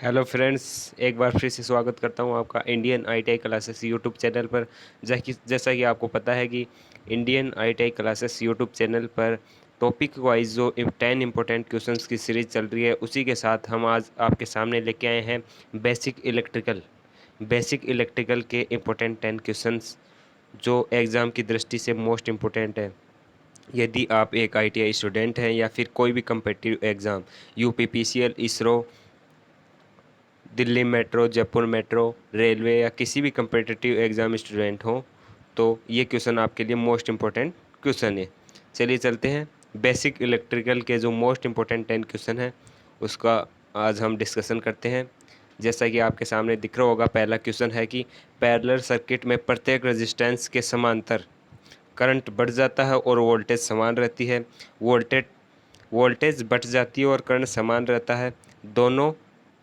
Hello friends, एक बार फिर से स्वागत करता हूं आपका Indian ITI classes YouTube channel पर। जैसा कि आपको पता है कि Indian ITI classes YouTube channel पर टॉपिक वाइज जो 10 इम्पोर्टेंट क्वेश्चंस की सीरीज चल रही है, उसी के साथ हम आज आपके सामने लेके आए हैं बेसिक इलेक्ट्रिकल के इम्पोर्टेंट 10 क्वेश्चंस जो एग्ज़ाम की दृष्टि से मोस्ट इम्पोर्टेंट है। यदि आप एक आईटीआई स्टूडेंट हैं या फिर कोई भी competitive exam, UPPCL, ISRO, Delhi metro, Jaipur metro, railway या किसी भी कम्पिटिटिव एग्ज़ाम स्टूडेंट हो, तो ये क्वेश्चन आपके लिए मोस्ट इम्पोर्टेंट क्वेश्चन है। चलिए चलते हैं, बेसिक इलेक्ट्रिकल के जो मोस्ट इम्पोर्टेंट 10 क्वेश्चन है उसका आज हम डिस्कशन करते हैं। जैसा कि आपके सामने दिख रहा होगा, पहला क्वेश्चन है कि पैरेलल सर्किट में प्रत्येक रेजिस्टेंस के समांतर करंट बढ़ जाता है और वोल्टेज समान रहती है। वोल्टेज वोल्टेज बढ़ जाती है और करंट समान रहता है। दोनों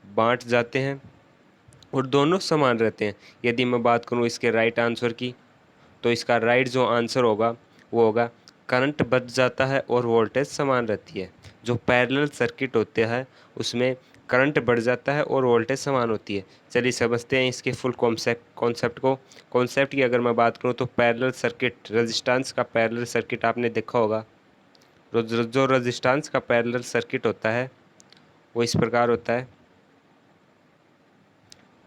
बांट जाते हैं और दोनों समान रहते हैं। यदि मैं बात करूं इसके राइट आंसर की, तो इसका राइट जो आंसर होगा वो होगा करंट बढ़ जाता है और वोल्टेज समान रहती है। जो पैरेलल सर्किट होते हैं उसमें करंट बढ़ जाता है और वोल्टेज समान होती है। चलिए समझते हैं इसके फुल कॉन्सेप्ट को। कॉन्सेप्ट की अगर मैं बात करूं तो पैरेलल सर्किट, रेजिस्टेंस का पैरेलल सर्किट आपने देखा होगा। जो रेजिस्टेंस का पैरेलल सर्किट होता है वो इस प्रकार होता है,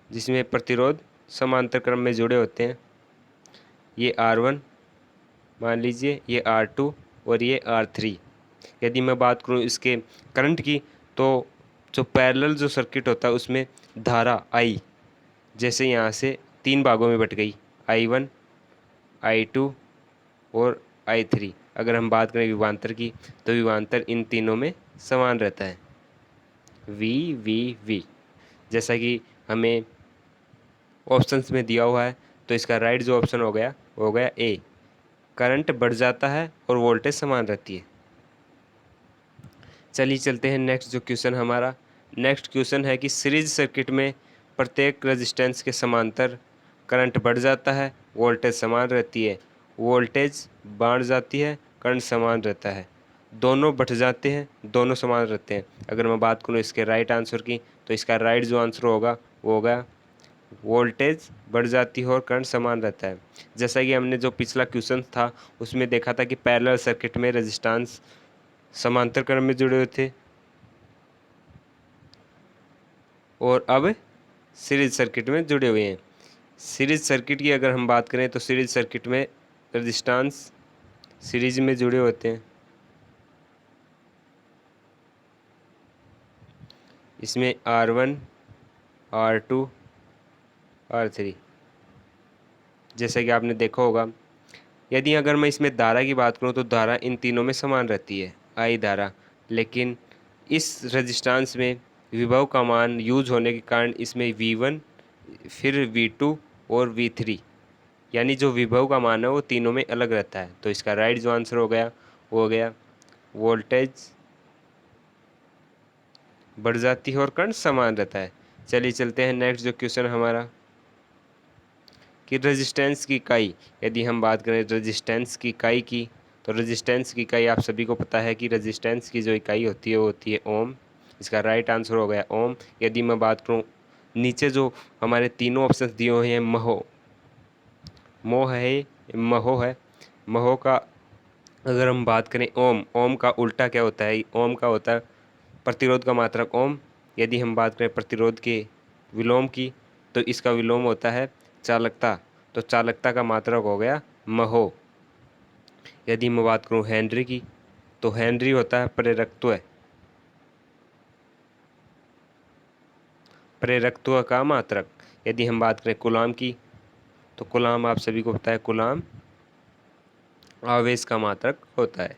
जिसमें प्रतिरोध समांतर क्रम में जुड़े होते हैं। ये R1 मान लीजिए, ये R2 और ये R3। यदि मैं बात करूँ इसके करंट की, तो जो पैरेलल जो सर्किट होता है उसमें धारा I जैसे यहाँ से तीन भागों में बट गई, I1, I2 और I3। अगर हम बात करें विभवांतर की, तो विभवांतर इन तीनों में समान रहता है, V। जैसा कि हमें ऑप्शंस में दिया हुआ है, तो इसका राइट जो ऑप्शन हो गया वो हो गया ए, करंट बढ़ जाता है और वोल्टेज समान रहती है। चलिए चलते हैं नेक्स्ट जो क्वेश्चन हमारा। नेक्स्ट क्वेश्चन है कि सीरीज सर्किट में प्रत्येक रेजिस्टेंस के समांतर करंट बढ़ जाता है, वोल्टेज समान रहती है। वोल्टेज बढ़ जाती है, करंट समान रहता है। दोनों बढ़ जाते हैं, दोनों समान रहते हैं। अगर मैं बात करूँ इसके राइट आंसर की, तो इसका राइट जो आंसर होगा वो होगा वोल्टेज बढ़ जाती है और करंट समान रहता है। जैसा कि हमने जो पिछला क्वेश्चन था उसमें देखा था कि पैरेलल सर्किट में रेजिस्टेंस समांतर क्रम में जुड़े हुए थे, और अब सीरीज सर्किट में जुड़े हुए हैं। सीरीज सर्किट की अगर हम बात करें तो सीरीज सर्किट में रेजिस्टेंस सीरीज में जुड़े होते हैं। इसमें R1, R2, R3 जैसा कि आपने देखा होगा। यदि अगर मैं इसमें धारा की बात करूं तो धारा इन तीनों में समान रहती है, I धारा। लेकिन इस रेजिस्टेंस में विभव का मान यूज होने के कारण इसमें V1, फिर V2 और V3, यानी जो विभव का मान है वो तीनों में अलग रहता है। तो इसका राइट जो आंसर हो गया वो हो गया वोल्टेज बढ़ जाती है और करंट समान रहता है। चलिए चलते हैं नेक्स्ट जो क्वेश्चन हमारा, कि रेजिस्टेंस की इकाई। यदि हम बात करें रेजिस्टेंस की इकाई की, तो रेजिस्टेंस की इकाई आप सभी को पता है कि रेजिस्टेंस की जो इकाई होती है वो होती है ओम। इसका राइट आंसर हो गया ओम। यदि मैं बात करूँ, नीचे जो हमारे तीनों ऑप्शन दिए हुए हैं, मोह है, महो है, महो का अगर हम बात करें ओम, ओम का उल्टा क्या होता है? ओम का होता है प्रतिरोध का मात्रक ओम। यदि हम बात करें प्रतिरोध के विलोम की, तो इसका विलोम होता है चालकता। तो चालकता का मात्रक हो गया महो। यदि मैं बात करूं हेनरी की, तो हेनरी होता है प्रेरकत्व, प्रेरकत्व का मात्रक। यदि हम बात करें कूलाम की, तो कूलाम आप सभी को पता है, कूलाम आवेश का मात्रक होता है।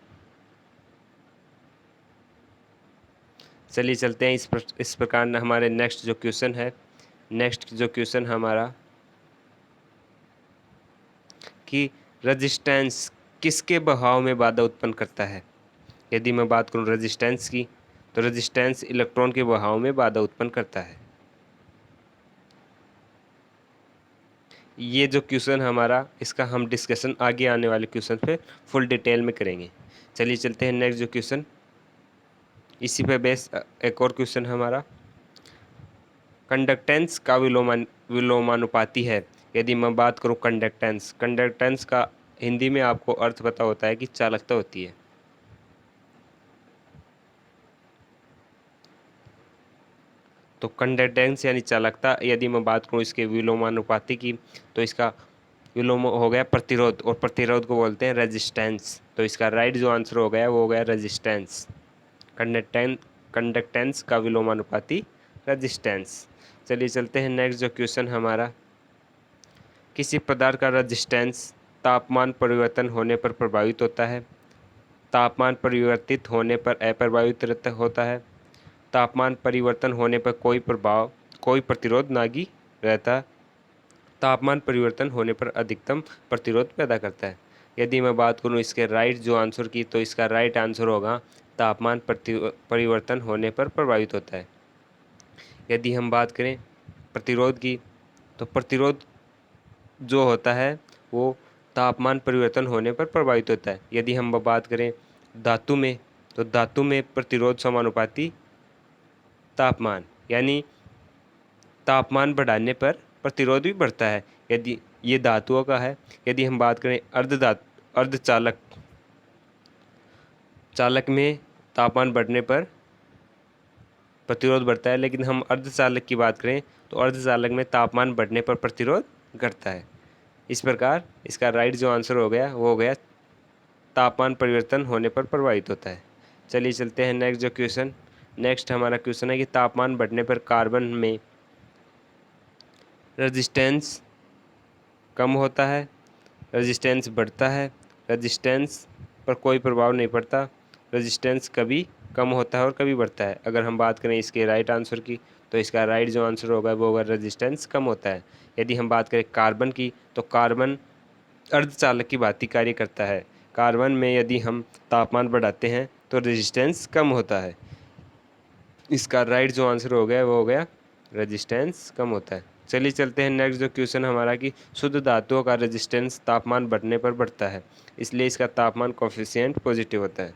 चलिए चलते हैं इस प्रकार हमारे नेक्स्ट जो क्वेश्चन है। नेक्स्ट जो क्वेश्चन हमारा, कि रेजिस्टेंस किसके बहाव में बाधा उत्पन्न करता है? यदि मैं बात करूं रेजिस्टेंस की, तो रेजिस्टेंस इलेक्ट्रॉन के बहाव में बाधा उत्पन्न करता है। ये जो क्वेश्चन हमारा, इसका हम डिस्कशन आगे आने वाले क्वेश्चन पे फुल डिटेल में करेंगे। चलिए चलते हैं नेक्स्ट जो क्वेश्चन, इसी पे बेस एक और क्वेश्चन हमारा, कंडक्टेंस का विलोमानुपाती है। यदि मैं बात करूं कंडक्टेंस, कंडक्टेंस का हिंदी में आपको अर्थ पता होता है कि चालकता होती है। तो कंडक्टेंस यानी चालकता, यदि मैं बात करूं इसके विलोमानुपाती की, तो इसका विलोम हो गया प्रतिरोध, और प्रतिरोध को बोलते हैं रेजिस्टेंस। तो इसका राइट जो आंसर हो गया वो हो गया रेजिस्टेंस। कंडक्टेंस का विलोमानुपाती रेजिस्टेंस। चलिए चलते हैं नेक्स्ट जो क्वेश्चन हमारा, किसी पदार्थ का रेजिस्टेंस तापमान परिवर्तन होने पर प्रभावित होता है, तापमान परिवर्तित होने पर अप्रभावित होता है, तापमान परिवर्तन होने पर कोई प्रतिरोध नागी रहता, तापमान परिवर्तन होने पर अधिकतम प्रतिरोध पैदा करता है। यदि मैं बात करूं इसके राइट जो आंसर की, तो इसका राइट आंसर होगा तापमान परिवर्तन होने पर प्रभावित होता है। यदि हम बात करें प्रतिरोध की, तो प्रतिरोध जो होता है वो तापमान परिवर्तन होने पर प्रभावित होता है। यदि हम बात करें धातु में, तो धातु में प्रतिरोध समानुपाती तापमान, यानी तापमान बढ़ाने पर प्रतिरोध भी बढ़ता है। यदि ये धातुओं का है। यदि हम बात करें अर्धचालक, चालक में तापमान बढ़ने पर प्रतिरोध बढ़ता है, लेकिन हम अर्धचालक की बात करें तो अर्धचालक में तापमान बढ़ने पर प्रतिरोध घटता है। इस प्रकार इसका राइट जो आंसर हो गया वो हो गया तापमान परिवर्तन होने पर प्रभावित होता है। चलिए चलते हैं नेक्स्ट जो क्वेश्चन। नेक्स्ट हमारा क्वेश्चन है कि तापमान बढ़ने पर कार्बन में रेजिस्टेंस कम होता है, रेजिस्टेंस बढ़ता है, रेजिस्टेंस पर कोई प्रभाव नहीं पड़ता, रेजिस्टेंस कभी कम होता है और कभी बढ़ता है। अगर हम बात करें इसके राइट आंसर की, तो इसका राइट जो आंसर होगा वो होगा रेजिस्टेंस कम होता है। यदि हम बात करें कार्बन की, तो कार्बन अर्धचालक की भांति कार्य करता है। कार्बन में यदि हम तापमान बढ़ाते हैं तो रेजिस्टेंस कम होता है। इसका राइट जो आंसर हो गया वो हो गया रेजिस्टेंस कम होता है। चलिए चलते हैं नेक्स्ट जो क्वेश्चन हमारा कि शुद्ध धातुओं का रेजिस्टेंस तापमान बढ़ने पर बढ़ता है, इसलिए इसका तापमान कोफिशिएंट पॉजिटिव होता है।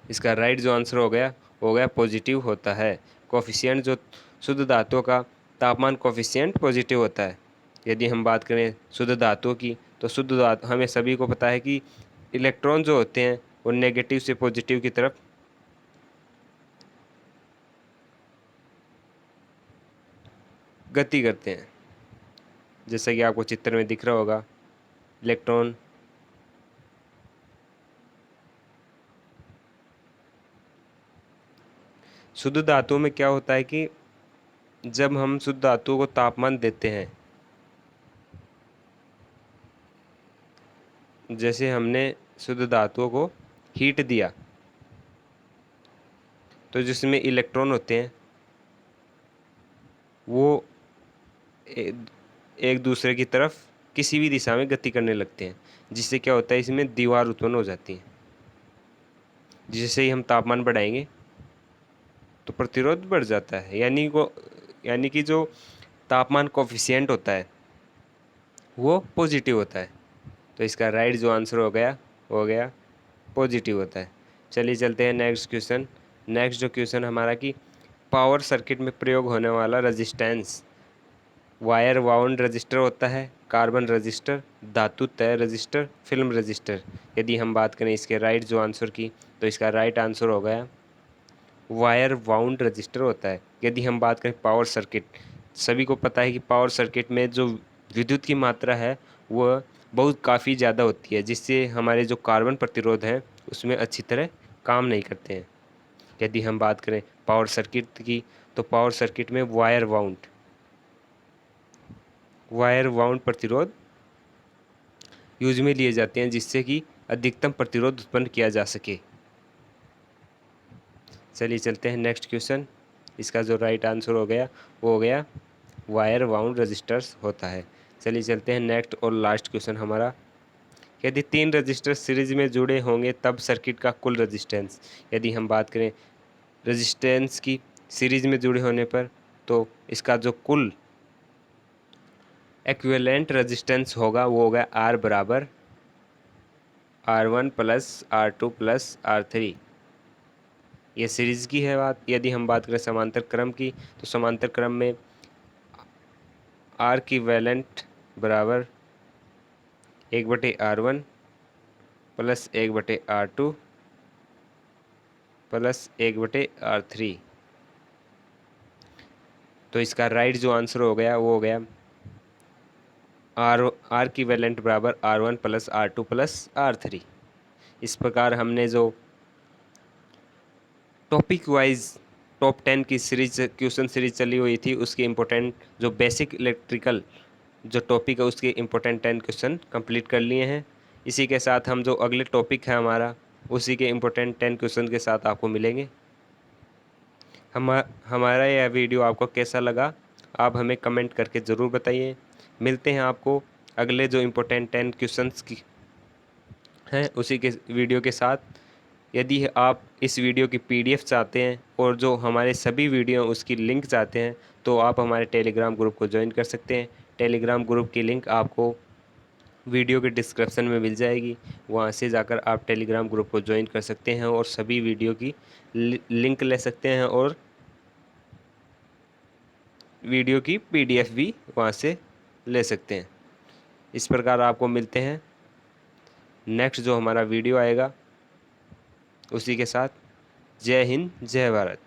इसका राइट जो आंसर हो गया पॉजिटिव होता है। कोफिशिएंट जो शुद्ध धातुओं का तापमान कोफिशिएंट पॉजिटिव होता है। यदि हम बात करें शुद्ध धातुओं की, तो शुद्ध धातु हमें सभी को पता है कि इलेक्ट्रॉन जो होते हैं वो नेगेटिव से पॉजिटिव की तरफ गति करते हैं, जैसा कि आपको चित्र में दिख रहा होगा। इलेक्ट्रॉन शुद्ध धातुओं में क्या होता है कि जब हम शुद्ध धातुओं को तापमान देते हैं, जैसे हमने शुद्ध धातुओं को हीट दिया, तो जिसमें इलेक्ट्रॉन होते हैं वो एक दूसरे की तरफ किसी भी दिशा में गति करने लगते हैं, जिससे क्या होता है इसमें दीवार उत्पन्न हो जाती है। जिससे ही हम तापमान बढ़ाएंगे तो प्रतिरोध बढ़ जाता है, यानी कि जो तापमान कोफिशिएंट होता है वो पॉजिटिव होता है। तो इसका राइट जो आंसर हो गया पॉजिटिव होता है। चलिए चलते हैं नेक्स्ट क्वेश्चन। नेक्स्ट जो क्वेश्चन हमारा कि पावर सर्किट में प्रयोग होने वाला रेजिस्टेंस वायर वाउंड रजिस्टर होता है, कार्बन रजिस्टर, धातु तय रजिस्टर, फिल्म रजिस्टर। यदि हम बात करें इसके राइट जो आंसर की, तो इसका राइट आंसर हो गया वायर वाउंड रजिस्टर होता है। यदि हम बात करें पावर सर्किट, सभी को पता है कि पावर सर्किट में जो विद्युत की मात्रा है वह बहुत काफ़ी ज़्यादा होती है, जिससे हमारे जो कार्बन प्रतिरोध हैं उसमें अच्छी तरह काम नहीं करते हैं। यदि हम बात करें पावर सर्किट की, तो पावर सर्किट में वायर वाउंड प्रतिरोध यूज में लिए जाते हैं, जिससे कि अधिकतम प्रतिरोध उत्पन्न किया जा सके। चलिए चलते हैं नेक्स्ट क्वेश्चन। इसका जो राइट आंसर वो हो गया वायर वाउंड रजिस्टर्स होता है। चलिए चलते हैं नेक्स्ट और लास्ट क्वेश्चन हमारा, यदि 3 रजिस्टर सीरीज में जुड़े होंगे तब सर्किट का कुल रेजिस्टेंस। यदि हम बात करें रेजिस्टेंस की सीरीज में जुड़े होने पर, तो इसका जो कुल एक्विवेलेंट रेजिस्टेंस होगा वो होगा R बराबर R1 plus R2 plus R3। ये सीरीज़ की है बात। यदि हम बात करें समांतर क्रम की, तो समांतर क्रम में आर की वैलेंट बराबर 1/R1 plus 1/R2 plus 1/R3। तो इसका राइट जो आंसर हो गया वो हो गया आर की वैलेंट बराबर R1 plus R2 plus R3। इस प्रकार हमने जो टॉपिक वाइज टॉप 10 की सीरीज क्वेश्चन सीरीज चली हुई थी, उसके इम्पोर्टेंट जो बेसिक इलेक्ट्रिकल जो टॉपिक है उसके इम्पोर्टेंट 10 क्वेश्चन कंप्लीट कर लिए हैं। इसी के साथ हम जो अगले टॉपिक है हमारा, उसी के इम्पोर्टेंट 10 क्वेश्चन के साथ आपको मिलेंगे। हमारा यह वीडियो आपको कैसा लगा, आप हमें कमेंट करके ज़रूर बताइए। मिलते हैं आपको अगले जो इम्पोर्टेंट 10 क्वेश्चंस की हैं उसी के वीडियो के साथ। यदि आप इस वीडियो की पीडीएफ चाहते हैं और जो हमारे सभी वीडियो हैं उसकी लिंक चाहते हैं, तो आप हमारे टेलीग्राम ग्रुप को ज्वाइन कर सकते हैं। टेलीग्राम ग्रुप की लिंक आपको वीडियो के डिस्क्रिप्शन में मिल जाएगी। वहाँ से जाकर आप टेलीग्राम ग्रुप को ज्वाइन कर सकते हैं और सभी वीडियो की लिंक ले सकते हैं और वीडियो की पीडीएफ भी वहाँ से ले सकते हैं। इस प्रकार आपको मिलते हैं नेक्स्ट जो हमारा वीडियो आएगा उसी के साथ। जय हिंद, जय भारत।